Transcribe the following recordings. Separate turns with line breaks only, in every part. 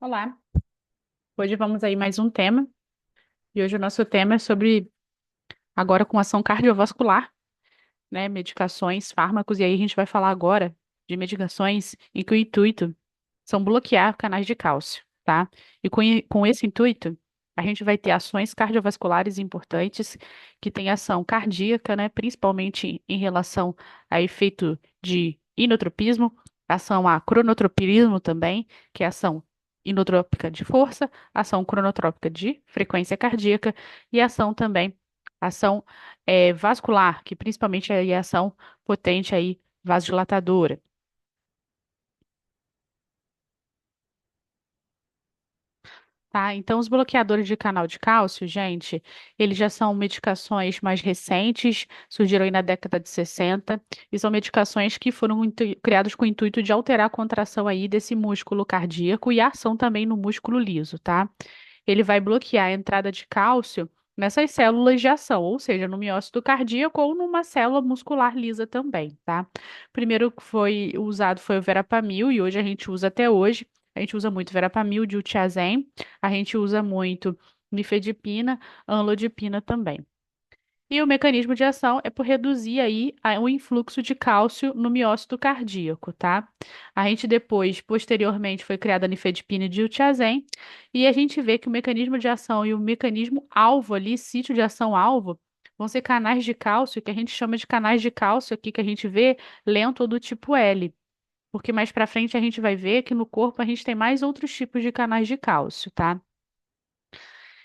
Olá, hoje vamos aí mais um tema, e hoje o nosso tema é sobre, agora com ação cardiovascular, né, medicações, fármacos, e aí a gente vai falar agora de medicações em que o intuito são bloquear canais de cálcio, tá? E com esse intuito, a gente vai ter ações cardiovasculares importantes, que têm ação cardíaca, né, principalmente em relação a efeito de inotropismo, ação a cronotropismo também, que é ação inotrópica de força, ação cronotrópica de frequência cardíaca e ação também, ação vascular, que principalmente é a ação potente aí vasodilatadora. Tá? Então, os bloqueadores de canal de cálcio, gente, eles já são medicações mais recentes, surgiram aí na década de 60, e são medicações que foram criadas com o intuito de alterar a contração aí desse músculo cardíaco e a ação também no músculo liso, tá? Ele vai bloquear a entrada de cálcio nessas células de ação, ou seja, no miócito cardíaco ou numa célula muscular lisa também, tá? Primeiro que foi usado foi o verapamil e hoje a gente usa até hoje. A gente usa muito verapamil, diltiazem, a gente usa muito nifedipina, amlodipina também. E o mecanismo de ação é por reduzir aí o influxo de cálcio no miócito cardíaco, tá? A gente depois, posteriormente, foi criada a nifedipina e diltiazem, e a gente vê que o mecanismo de ação e o mecanismo alvo ali, sítio de ação alvo, vão ser canais de cálcio, que a gente chama de canais de cálcio aqui, que a gente vê lento ou do tipo L. Porque mais para frente a gente vai ver que no corpo a gente tem mais outros tipos de canais de cálcio, tá?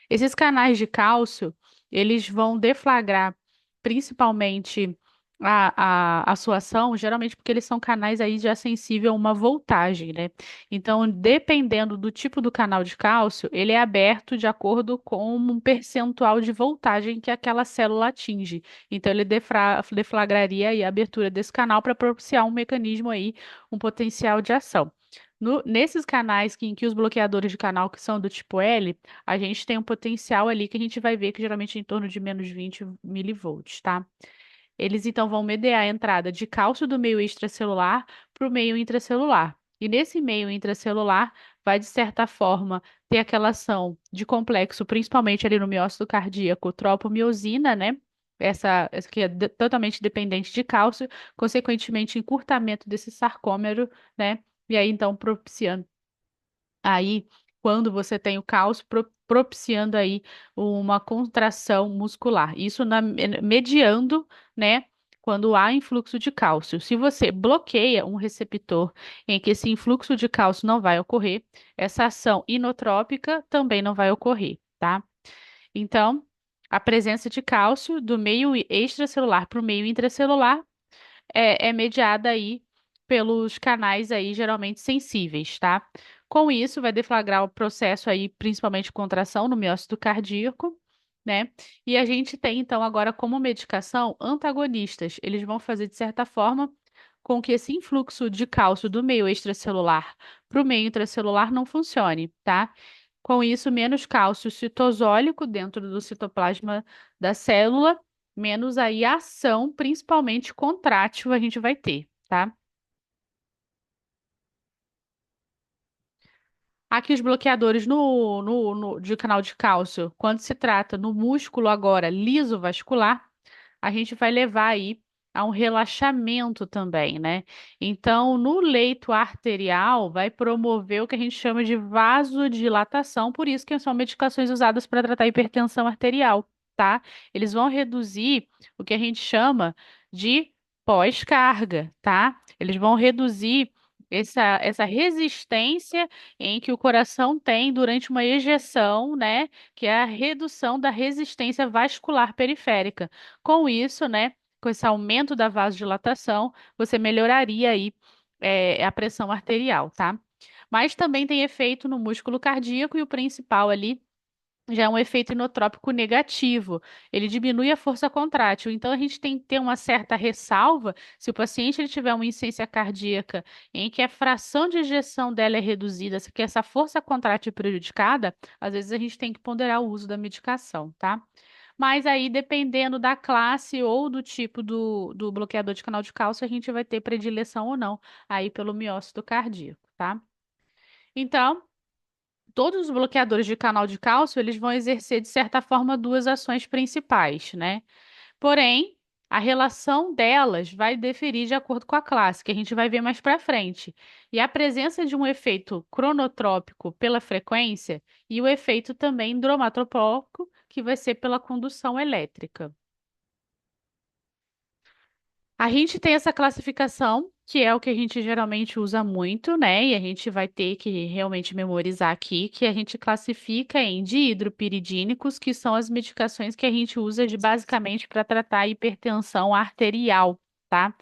Esses canais de cálcio, eles vão deflagrar principalmente a sua ação, geralmente porque eles são canais aí já sensível a uma voltagem, né? Então, dependendo do tipo do canal de cálcio, ele é aberto de acordo com um percentual de voltagem que aquela célula atinge. Então, ele deflagraria aí a abertura desse canal para propiciar um mecanismo aí, um potencial de ação. Nesses canais em que os bloqueadores de canal que são do tipo L, a gente tem um potencial ali que a gente vai ver que geralmente é em torno de menos 20 milivolts, tá? Eles então vão mediar a entrada de cálcio do meio extracelular para o meio intracelular. E nesse meio intracelular vai, de certa forma, ter aquela ação de complexo, principalmente ali no miócito cardíaco, tropomiosina, né? Essa que é totalmente dependente de cálcio, consequentemente, encurtamento desse sarcômero, né? E aí, então, propiciando aí, quando você tem o cálcio, propiciando aí uma contração muscular. Isso mediando, né, quando há influxo de cálcio. Se você bloqueia um receptor em que esse influxo de cálcio não vai ocorrer, essa ação inotrópica também não vai ocorrer, tá? Então, a presença de cálcio do meio extracelular para o meio intracelular é mediada aí pelos canais aí geralmente sensíveis, tá? Com isso, vai deflagrar o processo aí, principalmente contração no miócito cardíaco, né? E a gente tem, então, agora como medicação antagonistas. Eles vão fazer, de certa forma, com que esse influxo de cálcio do meio extracelular para o meio intracelular não funcione, tá? Com isso, menos cálcio citosólico dentro do citoplasma da célula, menos aí a ação, principalmente contrátil, a gente vai ter, tá? Aqui os bloqueadores de canal de cálcio, quando se trata no músculo agora liso vascular, a gente vai levar aí a um relaxamento também, né? Então, no leito arterial, vai promover o que a gente chama de vasodilatação, por isso que são medicações usadas para tratar hipertensão arterial, tá? Eles vão reduzir o que a gente chama de pós-carga, tá? Eles vão reduzir essa resistência em que o coração tem durante uma ejeção, né? Que é a redução da resistência vascular periférica. Com isso, né, com esse aumento da vasodilatação, você melhoraria aí a pressão arterial, tá? Mas também tem efeito no músculo cardíaco e o principal ali já é um efeito inotrópico negativo. Ele diminui a força contrátil. Então a gente tem que ter uma certa ressalva se o paciente ele tiver uma insuficiência cardíaca em que a fração de ejeção dela é reduzida, que essa força contrátil é prejudicada, às vezes a gente tem que ponderar o uso da medicação, tá? Mas aí, dependendo da classe ou do tipo do bloqueador de canal de cálcio, a gente vai ter predileção ou não aí pelo miócito cardíaco, tá? Então. todos os bloqueadores de canal de cálcio, eles vão exercer, de certa forma, duas ações principais, né? Porém, a relação delas vai diferir de acordo com a classe, que a gente vai ver mais para frente. E a presença de um efeito cronotrópico pela frequência e o efeito também dromatropópico, que vai ser pela condução elétrica. A gente tem essa classificação, que é o que a gente geralmente usa muito, né? E a gente vai ter que realmente memorizar aqui, que a gente classifica em dihidropiridínicos, que são as medicações que a gente usa basicamente para tratar a hipertensão arterial, tá?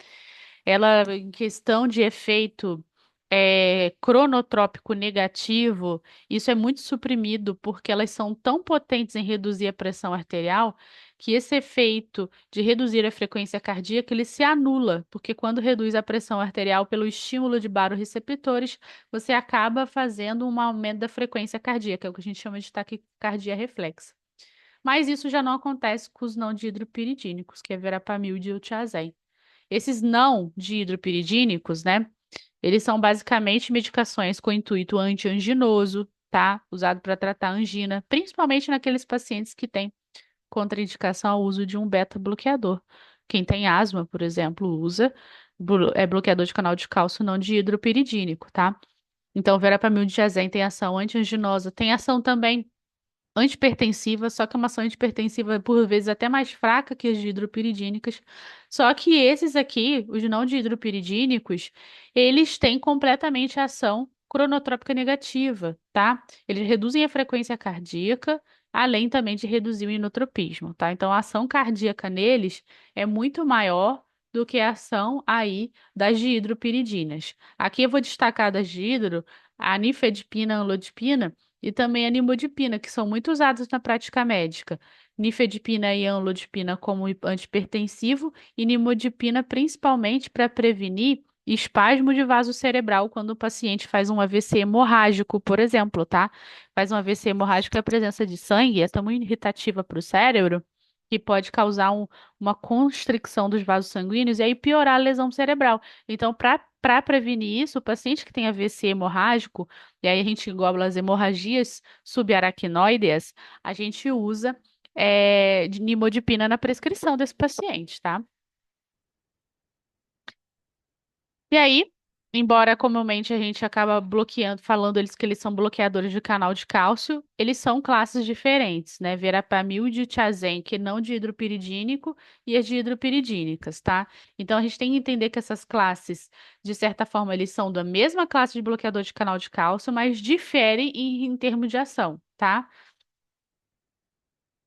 Ela, em questão de efeito cronotrópico negativo, isso é muito suprimido porque elas são tão potentes em reduzir a pressão arterial que esse efeito de reduzir a frequência cardíaca ele se anula, porque quando reduz a pressão arterial pelo estímulo de barorreceptores, você acaba fazendo um aumento da frequência cardíaca, é o que a gente chama de taquicardia reflexa. Mas isso já não acontece com os não dihidropiridínicos, que é verapamil e diltiazem. Esses não dihidropiridínicos, né? Eles são basicamente medicações com intuito antianginoso, tá? Usado para tratar angina, principalmente naqueles pacientes que têm contraindicação ao uso de um beta-bloqueador. Quem tem asma, por exemplo, usa bloqueador de canal de cálcio não dihidropiridínico, tá? Então, verapamil de diazem tem ação antianginosa, tem ação também antipertensiva, só que é uma ação antipertensiva por vezes até mais fraca que as dihidropiridínicas. Só que esses aqui, os não dihidropiridínicos, eles têm completamente a ação cronotrópica negativa, tá? Eles reduzem a frequência cardíaca, além também de reduzir o inotropismo, tá? Então a ação cardíaca neles é muito maior do que a ação aí das dihidropiridinas. Aqui eu vou destacar das dihidro, a nifedipina, a amlodipina, e também a nimodipina, que são muito usadas na prática médica. Nifedipina e amlodipina como antipertensivo e nimodipina principalmente para prevenir espasmo de vaso cerebral quando o paciente faz um AVC hemorrágico, por exemplo, tá? Faz um AVC hemorrágico e a presença de sangue é tão irritativa para o cérebro que pode causar uma constricção dos vasos sanguíneos e aí piorar a lesão cerebral. Então, para prevenir isso, o paciente que tem AVC hemorrágico, e aí a gente engloba as hemorragias subaracnoideas, a gente usa de nimodipina na prescrição desse paciente, tá? E aí, embora comumente a gente acaba bloqueando, falando eles que eles são bloqueadores de canal de cálcio, eles são classes diferentes, né? Verapamil e diltiazem, que não de hidropiridínico, e as de hidropiridínicas, tá? Então a gente tem que entender que essas classes, de certa forma, eles são da mesma classe de bloqueador de canal de cálcio, mas diferem em termos de ação, tá?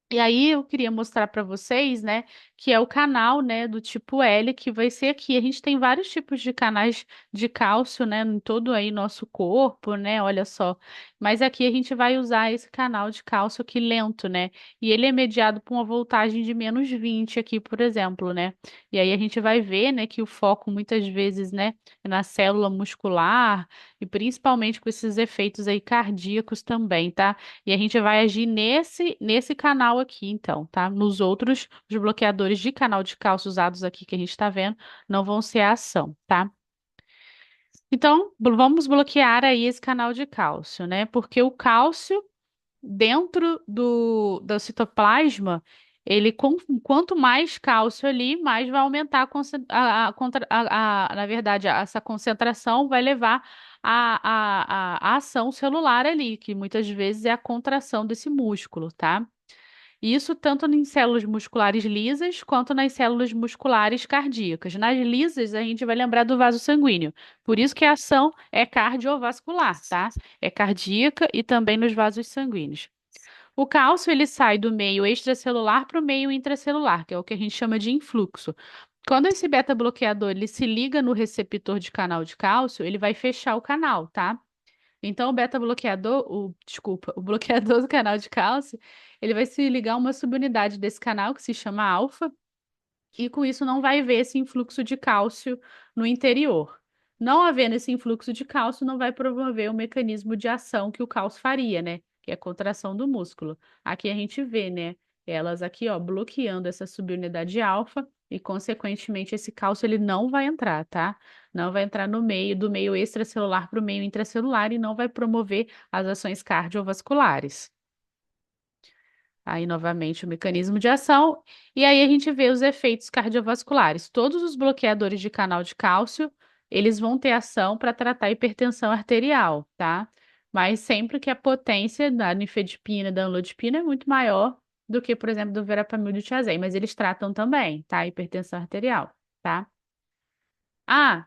E aí eu queria mostrar para vocês, né, que é o canal, né, do tipo L, que vai ser aqui. A gente tem vários tipos de canais de cálcio, né, em todo aí nosso corpo, né, olha só. Mas aqui a gente vai usar esse canal de cálcio aqui lento, né, e ele é mediado por uma voltagem de -20 aqui, por exemplo, né. E aí a gente vai ver, né, que o foco muitas vezes, né, é na célula muscular e principalmente com esses efeitos aí cardíacos também, tá? E a gente vai agir nesse canal aqui, então, tá? Nos outros, os bloqueadores de canal de cálcio usados aqui que a gente está vendo, não vão ser a ação, tá? Então, vamos bloquear aí esse canal de cálcio, né? Porque o cálcio dentro do citoplasma, quanto mais cálcio ali, mais vai aumentar na verdade, essa concentração vai levar a ação celular ali, que muitas vezes é a contração desse músculo, tá? Isso tanto em células musculares lisas quanto nas células musculares cardíacas. Nas lisas, a gente vai lembrar do vaso sanguíneo. Por isso que a ação é cardiovascular, tá? É cardíaca e também nos vasos sanguíneos. O cálcio ele sai do meio extracelular para o meio intracelular, que é o que a gente chama de influxo. Quando esse beta-bloqueador ele se liga no receptor de canal de cálcio, ele vai fechar o canal, tá? Então, o beta-bloqueador, desculpa, o bloqueador do canal de cálcio, ele vai se ligar a uma subunidade desse canal que se chama alfa, e com isso não vai haver esse influxo de cálcio no interior. Não havendo esse influxo de cálcio, não vai promover o mecanismo de ação que o cálcio faria, né? Que é a contração do músculo. Aqui a gente vê, né? Elas aqui, ó, bloqueando essa subunidade alfa e, consequentemente, esse cálcio ele não vai entrar, tá? Não vai entrar no meio, do meio extracelular para o meio intracelular e não vai promover as ações cardiovasculares. Aí, novamente, o mecanismo de ação, e aí a gente vê os efeitos cardiovasculares. Todos os bloqueadores de canal de cálcio, eles vão ter ação para tratar a hipertensão arterial, tá? Mas sempre que a potência da nifedipina, da amlodipina é muito maior do que, por exemplo, do verapamil e do tiazem, mas eles tratam também, tá? A hipertensão arterial, tá? Ah,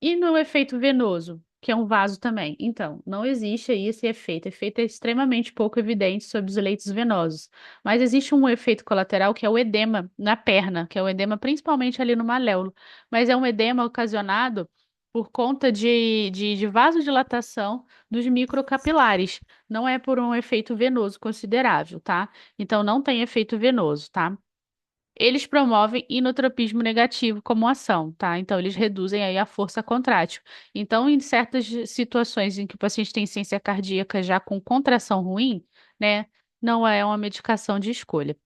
e no efeito venoso, que é um vaso também? Então, não existe aí esse efeito. O efeito é extremamente pouco evidente sobre os leitos venosos. Mas existe um efeito colateral que é o edema na perna, que é o edema principalmente ali no maléolo. Mas é um edema ocasionado por conta de vasodilatação dos microcapilares. Não é por um efeito venoso considerável, tá? Então, não tem efeito venoso, tá? Eles promovem inotropismo negativo como ação, tá? Então, eles reduzem aí a força contrátil. Então, em certas situações em que o paciente tem insuficiência cardíaca já com contração ruim, né, não é uma medicação de escolha.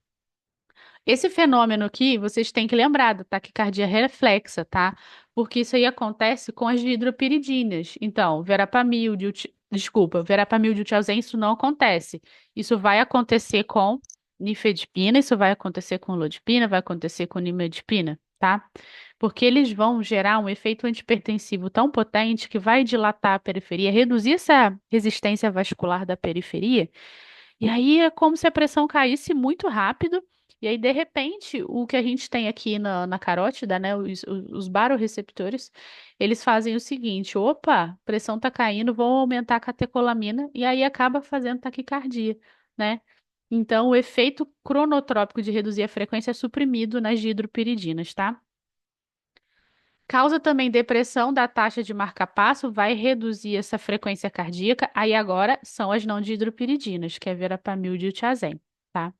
Esse fenômeno aqui, vocês têm que lembrar da taquicardia reflexa, tá? Porque isso aí acontece com as hidropiridinas. Então, verapamil, desculpa, verapamil, diltiazem, isso não acontece. Isso vai acontecer com nifedipina, isso vai acontecer com lodipina, vai acontecer com nimodipina, tá? Porque eles vão gerar um efeito antipertensivo tão potente que vai dilatar a periferia, reduzir essa resistência vascular da periferia e aí é como se a pressão caísse muito rápido. E aí, de repente, o que a gente tem aqui na carótida, né? Os baroreceptores, eles fazem o seguinte: opa, a pressão tá caindo, vou aumentar a catecolamina, e aí acaba fazendo taquicardia, né? Então, o efeito cronotrópico de reduzir a frequência é suprimido nas dihidropiridinas, tá? Causa também depressão da taxa de marcapasso, vai reduzir essa frequência cardíaca. Aí agora são as não dihidropiridinas, que é verapamil e diltiazem, tá?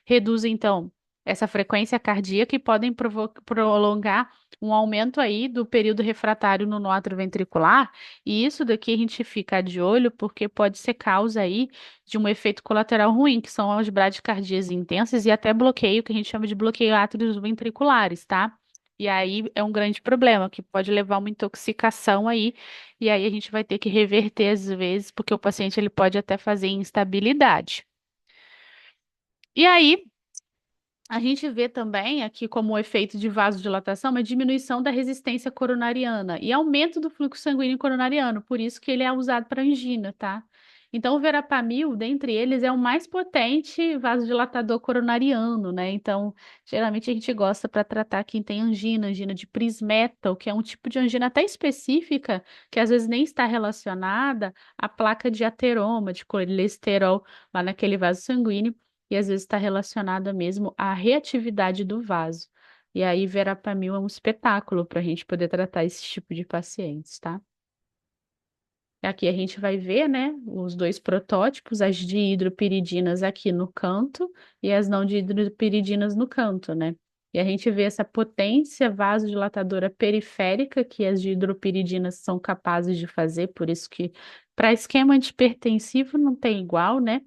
Reduz então essa frequência cardíaca e podem prolongar um aumento aí do período refratário no ato ventricular. E isso daqui a gente fica de olho porque pode ser causa aí de um efeito colateral ruim, que são as bradicardias intensas e até bloqueio, que a gente chama de bloqueio átrios ventriculares, tá? E aí é um grande problema, que pode levar a uma intoxicação aí, e aí a gente vai ter que reverter às vezes, porque o paciente ele pode até fazer instabilidade. E aí, a gente vê também aqui como efeito de vasodilatação uma diminuição da resistência coronariana e aumento do fluxo sanguíneo coronariano, por isso que ele é usado para angina, tá? Então, o verapamil, dentre eles, é o mais potente vasodilatador coronariano, né? Então, geralmente a gente gosta para tratar quem tem angina, angina de Prismetal, que é um tipo de angina até específica, que às vezes nem está relacionada à placa de ateroma, de colesterol lá naquele vaso sanguíneo e às vezes está relacionada mesmo à reatividade do vaso. E aí, verapamil é um espetáculo para a gente poder tratar esse tipo de pacientes, tá? Aqui a gente vai ver, né, os dois protótipos, as dihidropiridinas aqui no canto e as não dihidropiridinas no canto, né? E a gente vê essa potência vasodilatadora periférica que as dihidropiridinas são capazes de fazer, por isso que para esquema antipertensivo não tem igual, né?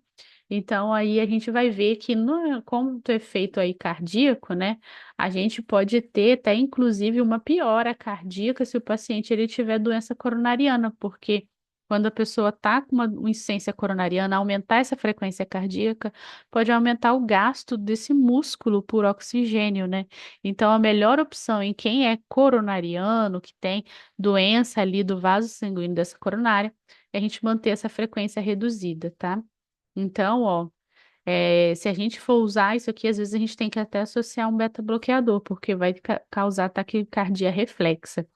Então, aí a gente vai ver que no, como do efeito aí cardíaco, né, a gente pode ter até inclusive uma piora cardíaca se o paciente ele tiver doença coronariana, porque quando a pessoa está com uma insuficiência coronariana, aumentar essa frequência cardíaca pode aumentar o gasto desse músculo por oxigênio, né? Então, a melhor opção em quem é coronariano, que tem doença ali do vaso sanguíneo dessa coronária, é a gente manter essa frequência reduzida, tá? Então, ó, se a gente for usar isso aqui, às vezes a gente tem que até associar um beta-bloqueador, porque vai causar taquicardia reflexa.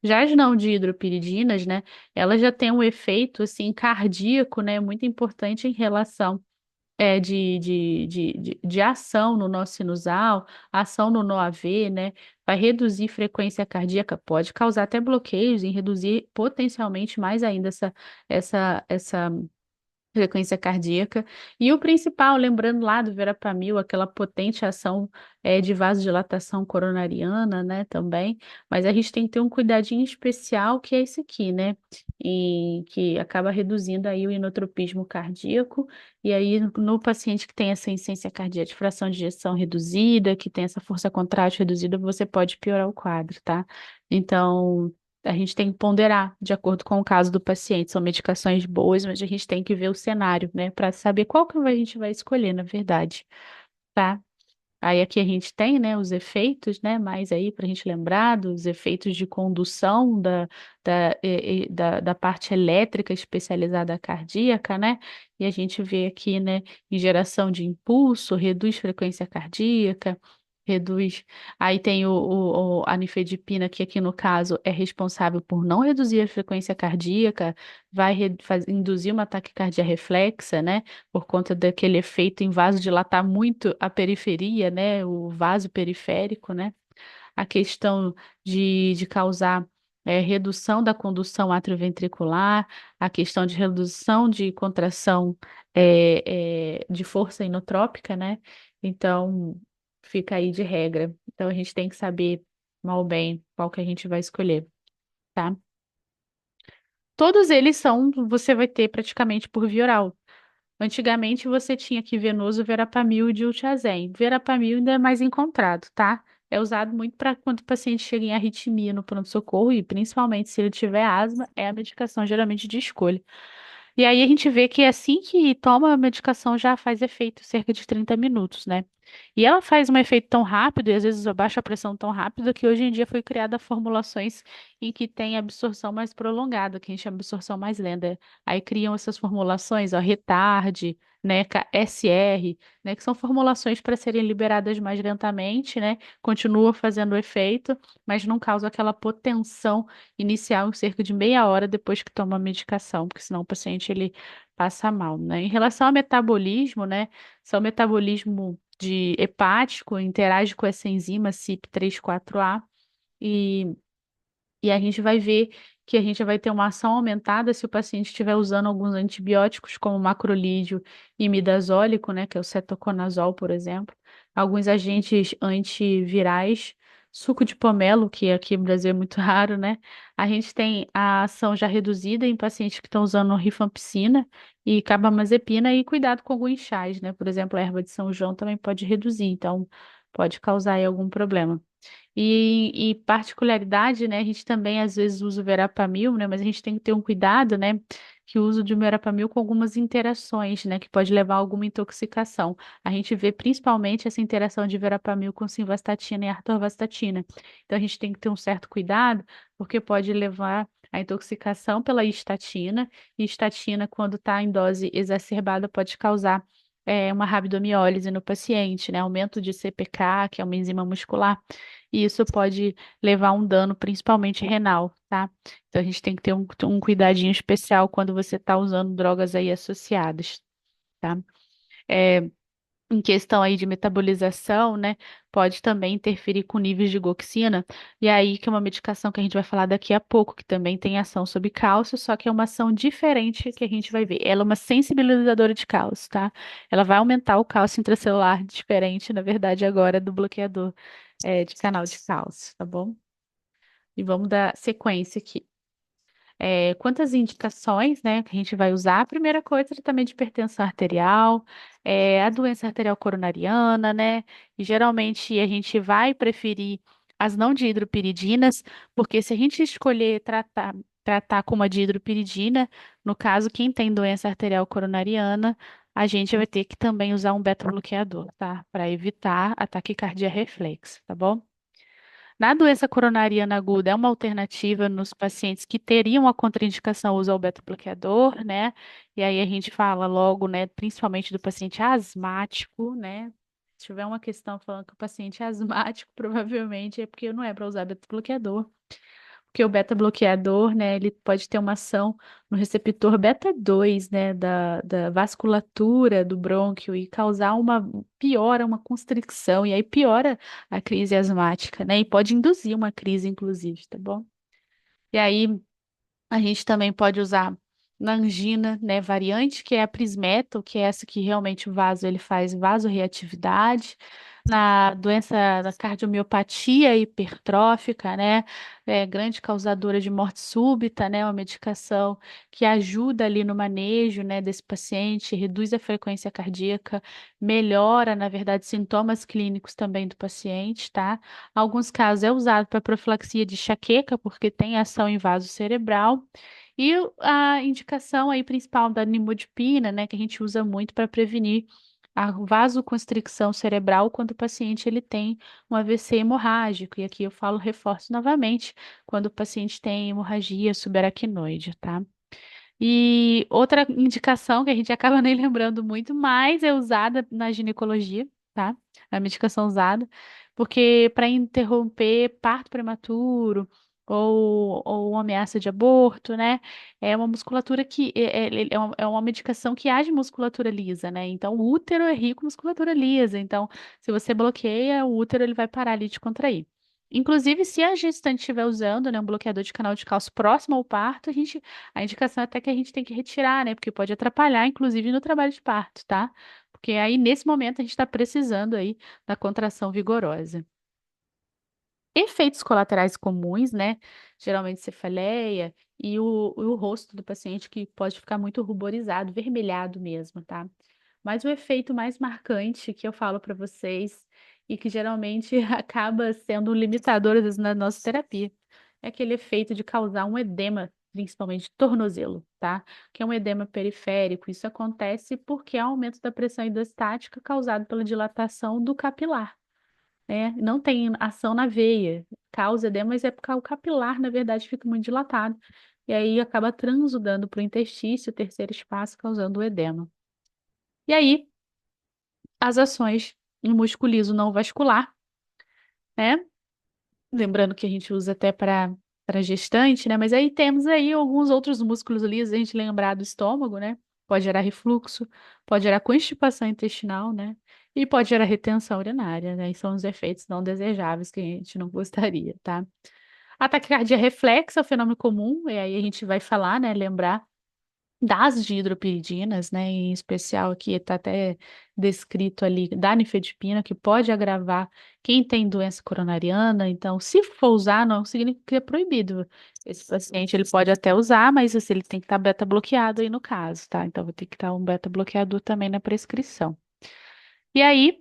Já as não dihidropiridinas, né, elas já têm um efeito, assim, cardíaco, né, muito importante em relação de ação no nó sinusal, ação no nó AV, né, vai reduzir frequência cardíaca, pode causar até bloqueios e reduzir potencialmente mais ainda essa frequência cardíaca. E o principal, lembrando lá do verapamil, aquela potente ação de vasodilatação coronariana, né, também. Mas a gente tem que ter um cuidadinho especial, que é esse aqui, né? E que acaba reduzindo aí o inotropismo cardíaco. E aí, no paciente que tem essa insuficiência cardíaca de fração de ejeção reduzida, que tem essa força contrátil reduzida, você pode piorar o quadro, tá? Então, a gente tem que ponderar de acordo com o caso do paciente. São medicações boas, mas a gente tem que ver o cenário, né, para saber qual que a gente vai escolher, na verdade, tá? Aí aqui a gente tem, né, os efeitos, né, mais aí para a gente lembrar dos efeitos de condução da parte elétrica especializada cardíaca, né? E a gente vê aqui, né, em geração de impulso, reduz frequência cardíaca, reduz. Aí tem a nifedipina, que aqui no caso é responsável por não reduzir a frequência cardíaca, vai induzir uma taquicardia reflexa, né? Por conta daquele efeito em vasodilatar muito a periferia, né, o vaso periférico, né, a questão de causar redução da condução atrioventricular, a questão de redução de contração de força inotrópica, né, então fica aí de regra. Então a gente tem que saber mal ou bem qual que a gente vai escolher, tá? Todos eles você vai ter praticamente por via oral. Antigamente você tinha aqui venoso, verapamil e diltiazem. Verapamil ainda é mais encontrado, tá? É usado muito para quando o paciente chega em arritmia no pronto-socorro e principalmente se ele tiver asma, é a medicação geralmente de escolha. E aí a gente vê que assim que toma a medicação já faz efeito cerca de 30 minutos, né? E ela faz um efeito tão rápido e às vezes abaixa a pressão tão rápido que hoje em dia foi criada formulações em que tem absorção mais prolongada, que a gente chama de absorção mais lenta. Aí criam essas formulações, ó, Retarde, né, SR, né, que são formulações para serem liberadas mais lentamente, né? Continua fazendo efeito, mas não causa aquela potensão inicial em cerca de meia hora depois que toma a medicação, porque senão o paciente ele passa mal, né? Em relação ao metabolismo, né? Se é o metabolismo de hepático, interage com essa enzima CYP3A4 e a gente vai ver que a gente vai ter uma ação aumentada se o paciente estiver usando alguns antibióticos, como macrolídeo e imidazólico, né, que é o cetoconazol, por exemplo. Alguns agentes antivirais, suco de pomelo, que aqui no Brasil é muito raro, né? A gente tem a ação já reduzida em pacientes que estão usando rifampicina e carbamazepina e cuidado com alguns chás, né? Por exemplo, a erva de São João também pode reduzir, então pode causar aí algum problema. E particularidade, né? A gente também às vezes usa o verapamil, né? Mas a gente tem que ter um cuidado, né? Que o uso de verapamil com algumas interações, né? Que pode levar a alguma intoxicação. A gente vê principalmente essa interação de verapamil com simvastatina e atorvastatina. Então a gente tem que ter um certo cuidado, porque pode levar à intoxicação pela estatina. E estatina, quando está em dose exacerbada, pode causar uma rabdomiólise no paciente, né? Aumento de CPK, que é uma enzima muscular e isso pode levar a um dano, principalmente renal, tá? Então a gente tem que ter um cuidadinho especial quando você está usando drogas aí associadas, tá? É, em questão aí de metabolização, né? Pode também interferir com níveis de goxina, e aí que é uma medicação que a gente vai falar daqui a pouco, que também tem ação sobre cálcio, só que é uma ação diferente que a gente vai ver. Ela é uma sensibilizadora de cálcio, tá? Ela vai aumentar o cálcio intracelular, diferente, na verdade, agora do bloqueador, de canal de cálcio, tá bom? E vamos dar sequência aqui. Quantas indicações, né, que a gente vai usar? A primeira coisa, tratamento de hipertensão arterial, a doença arterial coronariana, né? E geralmente a gente vai preferir as não dihidropiridinas, porque se a gente escolher tratar com uma dihidropiridina, no caso, quem tem doença arterial coronariana, a gente vai ter que também usar um beta-bloqueador, tá? Para evitar a taquicardia reflexa, tá bom? Na doença coronariana aguda, é uma alternativa nos pacientes que teriam a contraindicação ao uso ao beta-bloqueador, né? E aí a gente fala logo, né, principalmente do paciente asmático, né? Se tiver uma questão falando que o paciente é asmático, provavelmente é porque não é para usar beta-bloqueador. Porque o beta-bloqueador, né, ele pode ter uma ação no receptor beta 2, né, da vasculatura do brônquio e causar uma constricção, e aí piora a crise asmática, né, e pode induzir uma crise, inclusive, tá bom? E aí a gente também pode usar na angina, né, variante, que é a Prismetal, que é essa que realmente o vaso ele faz vasorreatividade, na doença da cardiomiopatia hipertrófica, né, grande causadora de morte súbita, né, uma medicação que ajuda ali no manejo, né, desse paciente, reduz a frequência cardíaca, melhora, na verdade, sintomas clínicos também do paciente, tá? Alguns casos é usado para profilaxia de enxaqueca, porque tem ação em vaso cerebral. E a indicação aí principal da nimodipina, né, que a gente usa muito para prevenir a vasoconstricção cerebral quando o paciente ele tem um AVC hemorrágico. E aqui eu falo, reforço novamente, quando o paciente tem hemorragia subaracnoide, tá? E outra indicação que a gente acaba nem lembrando muito, mas é usada na ginecologia, tá? A medicação usada, porque para interromper parto prematuro ou uma ameaça de aborto, né? É uma musculatura que é uma medicação que age musculatura lisa, né? Então, o útero é rico em musculatura lisa. Então, se você bloqueia, o útero ele vai parar ali de contrair. Inclusive, se a gestante estiver usando, né, um bloqueador de canal de cálcio próximo ao parto, a indicação é até que a gente tem que retirar, né? Porque pode atrapalhar, inclusive, no trabalho de parto, tá? Porque aí, nesse momento, a gente está precisando aí da contração vigorosa. Efeitos colaterais comuns, né? Geralmente cefaleia e o rosto do paciente que pode ficar muito ruborizado, vermelhado mesmo, tá? Mas o efeito mais marcante que eu falo para vocês e que geralmente acaba sendo um limitador às vezes, na nossa terapia é aquele efeito de causar um edema, principalmente de tornozelo, tá? Que é um edema periférico. Isso acontece porque há aumento da pressão hidrostática causado pela dilatação do capilar, né? Não tem ação na veia, causa edema, mas é porque o capilar, na verdade, fica muito dilatado. E aí acaba transudando para o interstício, o terceiro espaço, causando o edema. E aí, as ações em músculo liso não vascular, né? Lembrando que a gente usa até para gestante, né? Mas aí temos aí alguns outros músculos lisos, a gente lembrar do estômago, né? Pode gerar refluxo, pode gerar constipação intestinal, né? E pode gerar retenção urinária, né? E são os efeitos não desejáveis que a gente não gostaria, tá? Ataque cardíaco reflexo é um fenômeno comum, e aí a gente vai falar, né? Lembrar das dihidropiridinas, né? Em especial aqui está até descrito ali da nifedipina, que pode agravar quem tem doença coronariana. Então, se for usar, não significa que é proibido. Esse paciente ele pode até usar, mas assim, ele tem que estar beta bloqueado aí no caso, tá? Então, vai ter que estar um beta bloqueador também na prescrição. E aí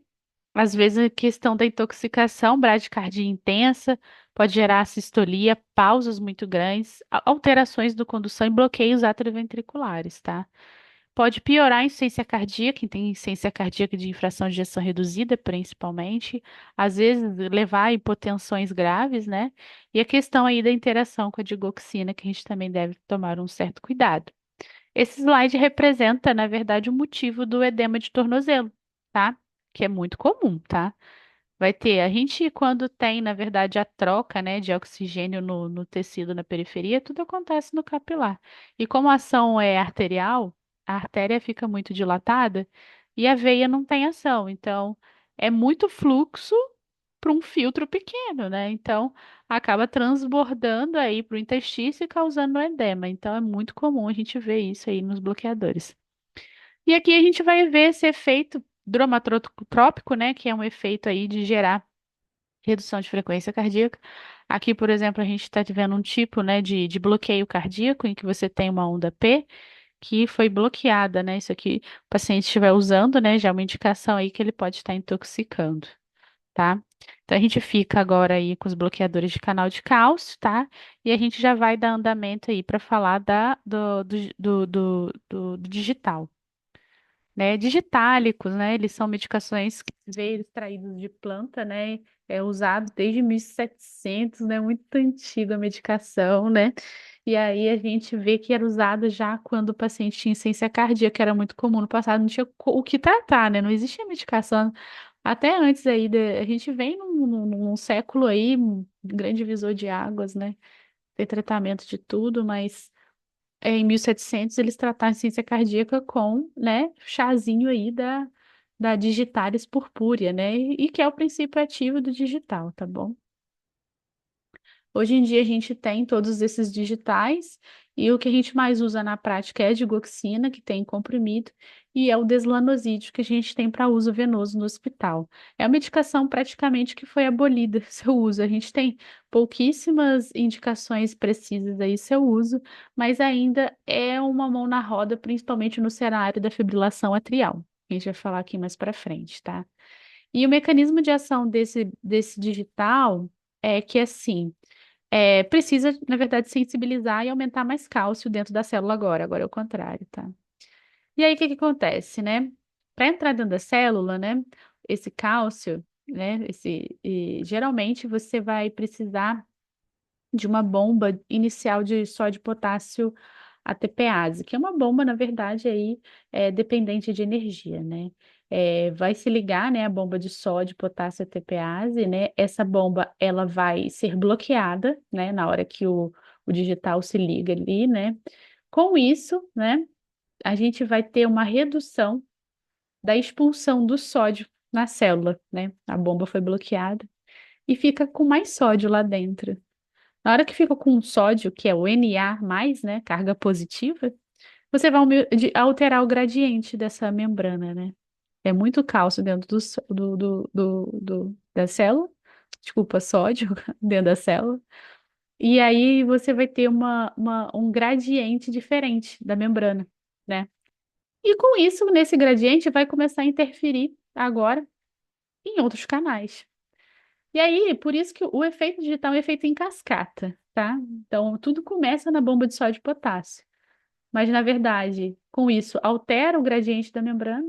às vezes a questão da intoxicação, bradicardia intensa, pode gerar sistolia, pausas muito grandes, alterações do condução e bloqueios atrioventriculares, tá? Pode piorar a insuficiência cardíaca, quem tem insuficiência cardíaca de infração de ejeção reduzida, principalmente, às vezes levar a hipotensões graves, né? E a questão aí da interação com a digoxina, que a gente também deve tomar um certo cuidado. Esse slide representa, na verdade, o motivo do edema de tornozelo, tá? Que é muito comum, tá? Vai ter, a gente quando tem, na verdade, a troca, né, de oxigênio no tecido na periferia, tudo acontece no capilar. E como a ação é arterial, a artéria fica muito dilatada e a veia não tem ação. Então, é muito fluxo para um filtro pequeno, né? Então, acaba transbordando aí para o intestino e causando edema. Então, é muito comum a gente ver isso aí nos bloqueadores. E aqui a gente vai ver esse efeito dromatrópico, né, que é um efeito aí de gerar redução de frequência cardíaca. Aqui, por exemplo, a gente está vendo um tipo, né, de bloqueio cardíaco em que você tem uma onda P que foi bloqueada, né? Isso aqui, o paciente estiver usando, né, já é uma indicação aí que ele pode estar intoxicando, tá? Então a gente fica agora aí com os bloqueadores de canal de cálcio, tá? E a gente já vai dar andamento aí para falar do digital, né? Digitálicos, né? Eles são medicações que veio extraídos de planta, né? É usado desde 1700, né? Muito antiga a medicação, né? E aí a gente vê que era usada já quando o paciente tinha insuficiência cardíaca, que era muito comum no passado, não tinha o que tratar, né? Não existia medicação. Até antes aí, a gente vem num século aí, um grande divisor de águas, né? Tem tratamento de tudo, mas em 1700 eles trataram a ciência cardíaca com, né, chazinho aí da Digitalis purpúrea, né, e que é o princípio ativo do digital, tá bom? Hoje em dia a gente tem todos esses digitais E o que a gente mais usa na prática é a digoxina, que tem comprimido, e é o deslanosídeo, que a gente tem para uso venoso no hospital. É uma medicação praticamente que foi abolida seu uso. A gente tem pouquíssimas indicações precisas aí seu uso, mas ainda é uma mão na roda, principalmente no cenário da fibrilação atrial. A gente vai falar aqui mais para frente, tá? E o mecanismo de ação desse digital é que, assim, precisa, na verdade, sensibilizar e aumentar mais cálcio dentro da célula agora. Agora é o contrário, tá? E aí, o que que acontece, né? Para entrar dentro da célula, né? Esse cálcio, né? Geralmente você vai precisar de uma bomba inicial de sódio e potássio ATPase, que é uma bomba, na verdade, aí dependente de energia, né? Vai se ligar, né, a bomba de sódio, potássio ATPase, né? Essa bomba, ela vai ser bloqueada, né, na hora que o digital se liga ali, né? Com isso, né, a gente vai ter uma redução da expulsão do sódio na célula, né? A bomba foi bloqueada e fica com mais sódio lá dentro. Na hora que fica com sódio, que é o Na+, né, carga positiva, você vai alterar o gradiente dessa membrana, né? É muito cálcio dentro da célula, desculpa, sódio dentro da célula, e aí você vai ter um gradiente diferente da membrana, né? E com isso, nesse gradiente, vai começar a interferir agora em outros canais. E aí, por isso que o efeito digital é um efeito em cascata, tá? Então, tudo começa na bomba de sódio e potássio. Mas, na verdade, com isso, altera o gradiente da membrana.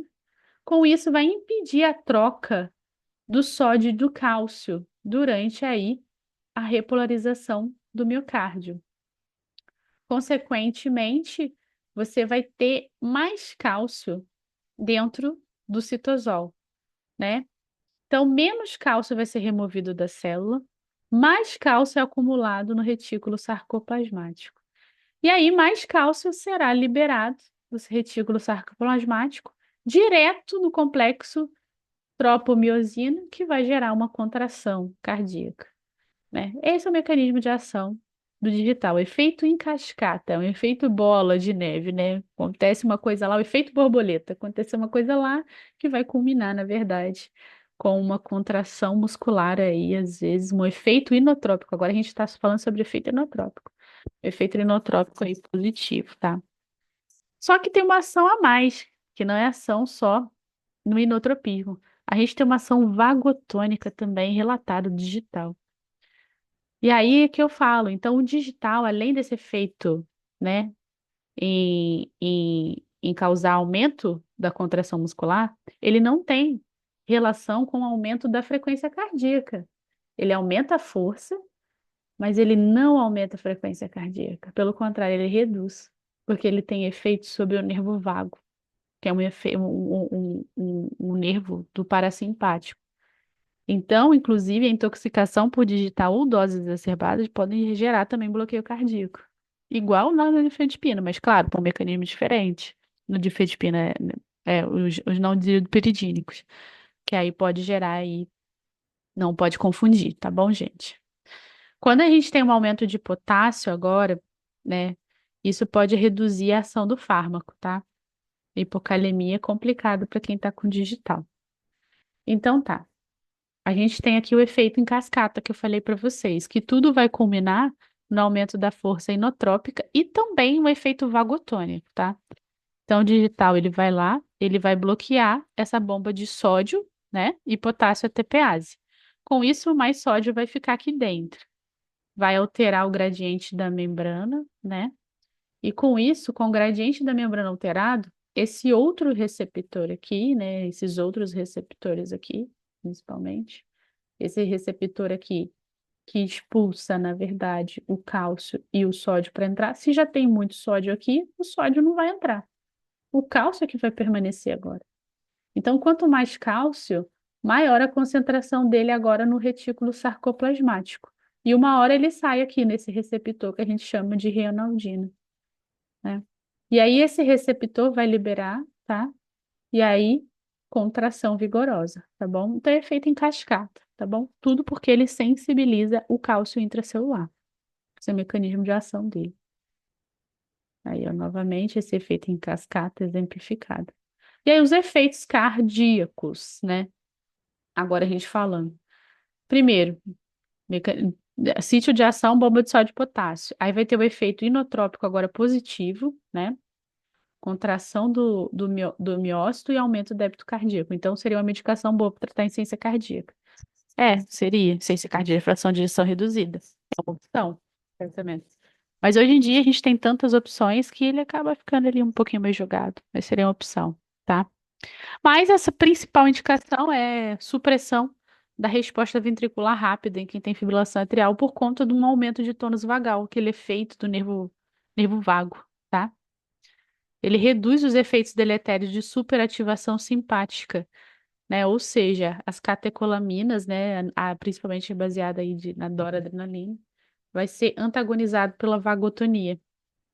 Com isso, vai impedir a troca do sódio e do cálcio durante aí a repolarização do miocárdio. Consequentemente, você vai ter mais cálcio dentro do citosol, né? Então, menos cálcio vai ser removido da célula, mais cálcio é acumulado no retículo sarcoplasmático. E aí, mais cálcio será liberado do retículo sarcoplasmático direto no complexo tropomiosina, que vai gerar uma contração cardíaca, né? Esse é o mecanismo de ação do digital, efeito em cascata, é um efeito bola de neve, né? Acontece uma coisa lá, o efeito borboleta, acontece uma coisa lá que vai culminar, na verdade, com uma contração muscular aí, às vezes, um efeito inotrópico. Agora a gente está falando sobre efeito inotrópico. Efeito inotrópico aí positivo, tá? Só que tem uma ação a mais, que não é ação só no inotropismo. A gente tem uma ação vagotônica também relatada do digital. E aí é que eu falo, então o digital, além desse efeito, né, em causar aumento da contração muscular, ele não tem relação com o aumento da frequência cardíaca. Ele aumenta a força, mas ele não aumenta a frequência cardíaca. Pelo contrário, ele reduz, porque ele tem efeito sobre o nervo vago, que é um nervo do parasimpático. Então, inclusive, a intoxicação por digital ou doses exacerbadas podem gerar também bloqueio cardíaco. Igual na nifedipina, mas claro, por um mecanismo diferente. No difedipina os não distridopiridínicos, que aí pode gerar aí, não pode confundir, tá bom, gente? Quando a gente tem um aumento de potássio agora, né, isso pode reduzir a ação do fármaco, tá? Hipocalemia é complicado para quem tá com digital. Então tá. A gente tem aqui o efeito em cascata que eu falei para vocês, que tudo vai culminar no aumento da força inotrópica e também um efeito vagotônico, tá? Então, o digital, ele vai lá, ele vai bloquear essa bomba de sódio, né, e potássio ATPase. Com isso, mais sódio vai ficar aqui dentro. Vai alterar o gradiente da membrana, né? E com isso, com o gradiente da membrana alterado, esse outro receptor aqui, né, esses outros receptores aqui, principalmente, esse receptor aqui que expulsa, na verdade, o cálcio e o sódio para entrar. Se já tem muito sódio aqui, o sódio não vai entrar. O cálcio é que vai permanecer agora. Então, quanto mais cálcio, maior a concentração dele agora no retículo sarcoplasmático. E uma hora ele sai aqui nesse receptor que a gente chama de renaldina, né? E aí esse receptor vai liberar, tá? E aí, contração vigorosa, tá bom? Então, é feito em cascata, tá bom? Tudo porque ele sensibiliza o cálcio intracelular. Esse é o mecanismo de ação dele. Aí, ó, novamente, esse efeito em cascata exemplificado. E aí, os efeitos cardíacos, né? Agora a gente falando. Primeiro, meca- sítio de ação, bomba de sódio e potássio. Aí vai ter o efeito inotrópico agora positivo, né? Contração do miócito e aumento do débito cardíaco. Então, seria uma medicação boa para tratar insuficiência cardíaca. Seria insuficiência cardíaca, fração de ejeção reduzida. É uma opção, certamente. Mas hoje em dia a gente tem tantas opções que ele acaba ficando ali um pouquinho mais jogado. Mas seria uma opção, tá? Mas essa principal indicação é supressão da resposta ventricular rápida em quem tem fibrilação atrial por conta de um aumento de tônus vagal, aquele efeito do nervo vago, tá? Ele reduz os efeitos deletérios de superativação simpática, né? Ou seja, as catecolaminas, né, principalmente baseada aí na noradrenalina, vai ser antagonizado pela vagotonia,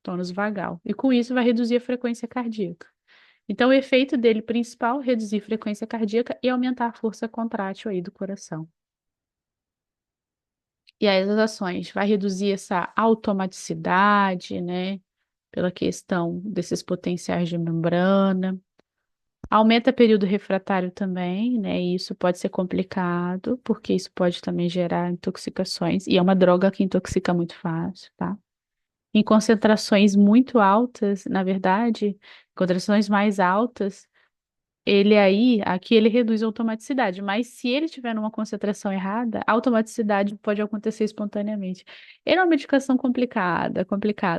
tônus vagal. E com isso vai reduzir a frequência cardíaca. Então, o efeito dele principal, reduzir a frequência cardíaca e aumentar a força contrátil aí do coração. E aí, as ações vai reduzir essa automaticidade, né? Pela questão desses potenciais de membrana. Aumenta o período refratário também, né? E isso pode ser complicado, porque isso pode também gerar intoxicações. E é uma droga que intoxica muito fácil, tá? Em concentrações muito altas, na verdade, concentrações mais altas, aqui ele reduz a automaticidade, mas se ele tiver numa concentração errada, a automaticidade pode acontecer espontaneamente. Ele é uma medicação complicada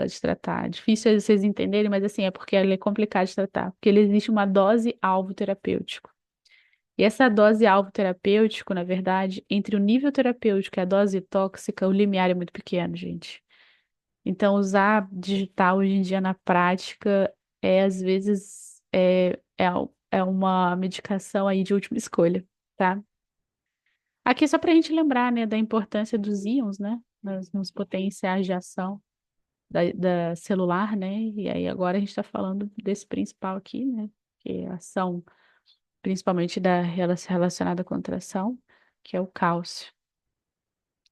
de tratar, difícil vocês entenderem, mas assim, é porque ele é complicado de tratar, porque ele existe uma dose-alvo terapêutico. E essa dose-alvo terapêutico, na verdade, entre o nível terapêutico e a dose tóxica, o limiar é muito pequeno, gente. Então, usar digital hoje em dia na prática às vezes, é uma medicação aí de última escolha, tá? Aqui é só para a gente lembrar, né, da importância dos íons, né, nos potenciais de ação da celular, né? E aí agora a gente está falando desse principal aqui, né, que é a ação principalmente relacionada à contração, que é o cálcio.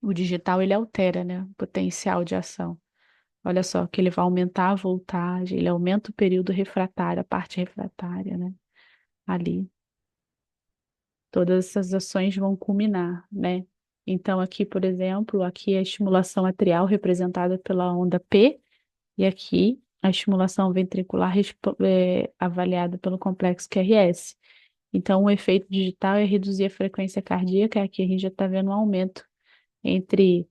O digital, ele altera, né, o potencial de ação. Olha só, que ele vai aumentar a voltagem, ele aumenta o período refratário, a parte refratária, né? Ali. Todas essas ações vão culminar, né? Então, aqui, por exemplo, aqui é a estimulação atrial representada pela onda P, e aqui a estimulação ventricular avaliada pelo complexo QRS. Então, o efeito digital é reduzir a frequência cardíaca, aqui a gente já está vendo um aumento entre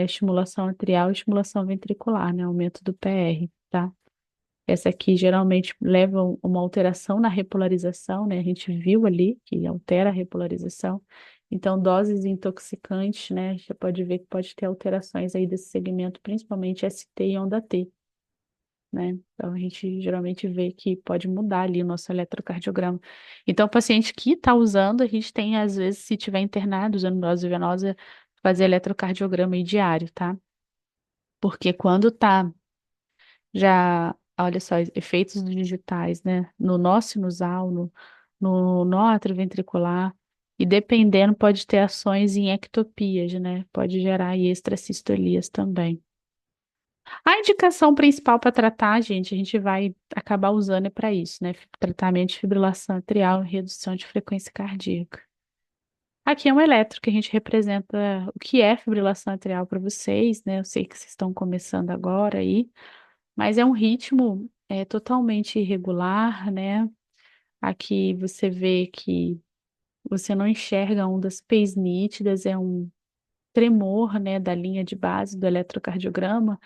estimulação atrial e estimulação ventricular, né? Aumento do PR, tá? Essa aqui geralmente leva uma alteração na repolarização, né? A gente viu ali que altera a repolarização. Então, doses intoxicantes, né? A gente já pode ver que pode ter alterações aí desse segmento, principalmente ST e onda T, né? Então, a gente geralmente vê que pode mudar ali o nosso eletrocardiograma. Então, o paciente que está usando, a gente tem, às vezes, se tiver internado usando dose venosa, fazer eletrocardiograma aí diário, tá? Porque quando tá já, olha só, efeitos digitais, né? No nó sinusal, no nó atrioventricular, e dependendo, pode ter ações em ectopias, né? Pode gerar aí extracistolias também. A indicação principal para tratar, gente, a gente vai acabar usando é para isso, né? Tratamento de fibrilação atrial e redução de frequência cardíaca. Aqui é um eletro que a gente representa o que é fibrilação atrial para vocês, né? Eu sei que vocês estão começando agora aí, mas é um ritmo totalmente irregular, né? Aqui você vê que você não enxerga ondas P's nítidas, é um tremor, né, da linha de base do eletrocardiograma,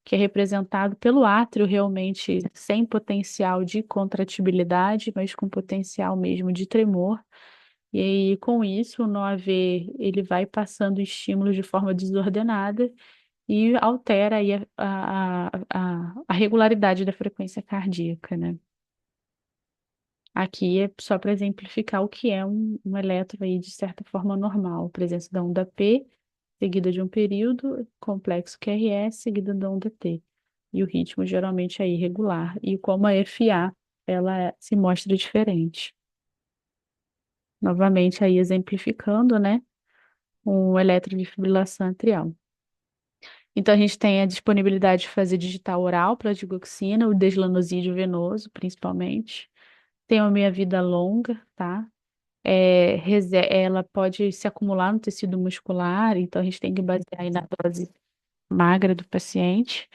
que é representado pelo átrio realmente sem potencial de contratibilidade, mas com potencial mesmo de tremor. E aí, com isso, no AV, ele vai passando estímulos de forma desordenada e altera aí a regularidade da frequência cardíaca, né? Aqui é só para exemplificar o que é um elétron aí de certa forma normal. Presença da onda P, seguida de um período, complexo QRS, seguida da onda T. E o ritmo geralmente é irregular. E como a FA, ela se mostra diferente. Novamente aí exemplificando, né? Um eletro de fibrilação atrial. Então, a gente tem a disponibilidade de fazer digital oral para digoxina, o deslanosídeo venoso, principalmente. Tem uma meia-vida longa, tá? Ela pode se acumular no tecido muscular, então a gente tem que basear aí na dose magra do paciente.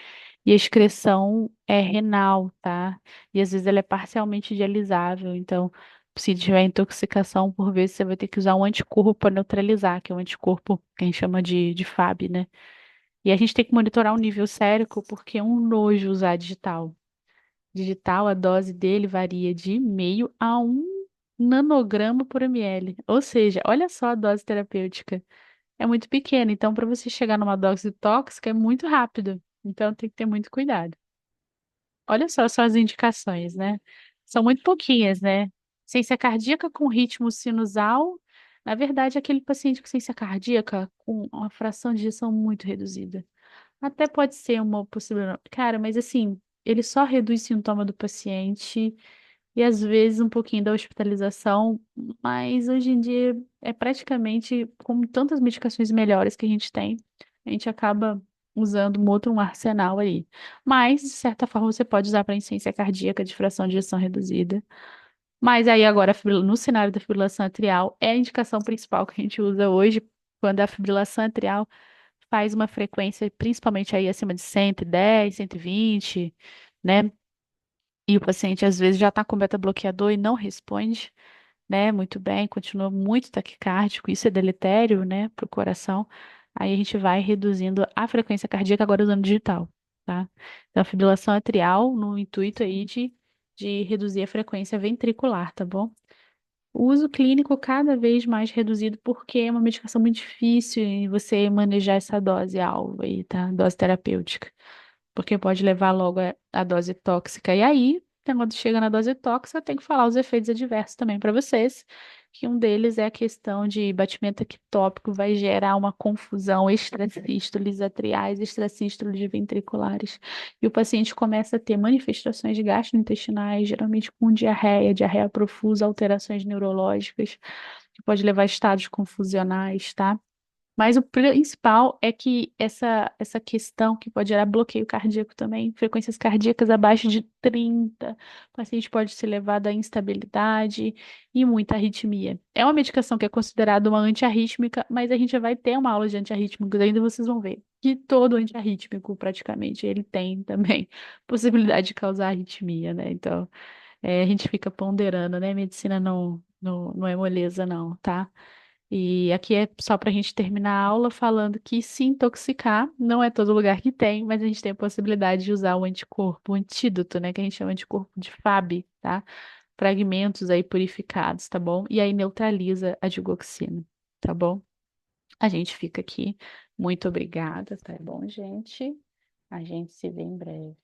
E a excreção é renal, tá? E às vezes ela é parcialmente dialisável, então se tiver intoxicação, por vezes você vai ter que usar um anticorpo para neutralizar, que é um anticorpo que a gente chama de FAB, né? E a gente tem que monitorar o nível sérico, porque é um nojo usar digital. Digital, a dose dele varia de meio a 1 nanograma por ml. Ou seja, olha só a dose terapêutica. É muito pequena, então para você chegar numa dose tóxica é muito rápido. Então tem que ter muito cuidado. Olha só as indicações, né? São muito pouquinhas, né? Ciência cardíaca com ritmo sinusal. Na verdade, aquele paciente com ciência cardíaca com uma fração de ejeção muito reduzida. Até pode ser uma possibilidade. Cara, mas assim, ele só reduz sintoma do paciente e às vezes um pouquinho da hospitalização, mas hoje em dia é praticamente com tantas medicações melhores que a gente acaba usando um arsenal aí. Mas, de certa forma, você pode usar para insuficiência cardíaca de fração de ejeção reduzida. Mas aí agora, no cenário da fibrilação atrial, é a indicação principal que a gente usa hoje, quando a fibrilação atrial faz uma frequência, principalmente aí acima de 110, 120, né? E o paciente às vezes já está com beta-bloqueador e não responde, né? Muito bem, continua muito taquicárdico, isso é deletério, né, para o coração. Aí a gente vai reduzindo a frequência cardíaca agora usando digital, tá? Então, a fibrilação atrial no intuito aí de reduzir a frequência ventricular, tá bom? O uso clínico cada vez mais reduzido porque é uma medicação muito difícil em você manejar essa dose alvo aí, tá? Dose terapêutica. Porque pode levar logo a dose tóxica. E aí, quando chega na dose tóxica, eu tenho que falar os efeitos adversos também para vocês, que um deles é a questão de batimento ectópico, vai gerar uma confusão extrasístoles atriais, extrasístoles ventriculares. E o paciente começa a ter manifestações gastrointestinais, geralmente com diarreia, diarreia profusa, alterações neurológicas, que pode levar a estados confusionais, tá? Mas o principal é que essa questão que pode gerar bloqueio cardíaco também, frequências cardíacas abaixo de 30, o paciente pode ser levado à instabilidade e muita arritmia. É uma medicação que é considerada uma antiarrítmica, mas a gente vai ter uma aula de antiarrítmicos ainda, vocês vão ver que todo antiarrítmico, praticamente, ele tem também possibilidade de causar arritmia, né? Então, a gente fica ponderando, né? Medicina não é moleza, não, tá? E aqui é só para a gente terminar a aula falando que se intoxicar, não é todo lugar que tem, mas a gente tem a possibilidade de usar o anticorpo, o antídoto, né? Que a gente chama de corpo de FAB, tá? Fragmentos aí purificados, tá bom? E aí neutraliza a digoxina, tá bom? A gente fica aqui. Muito obrigada, tá bom, gente? A gente se vê em breve.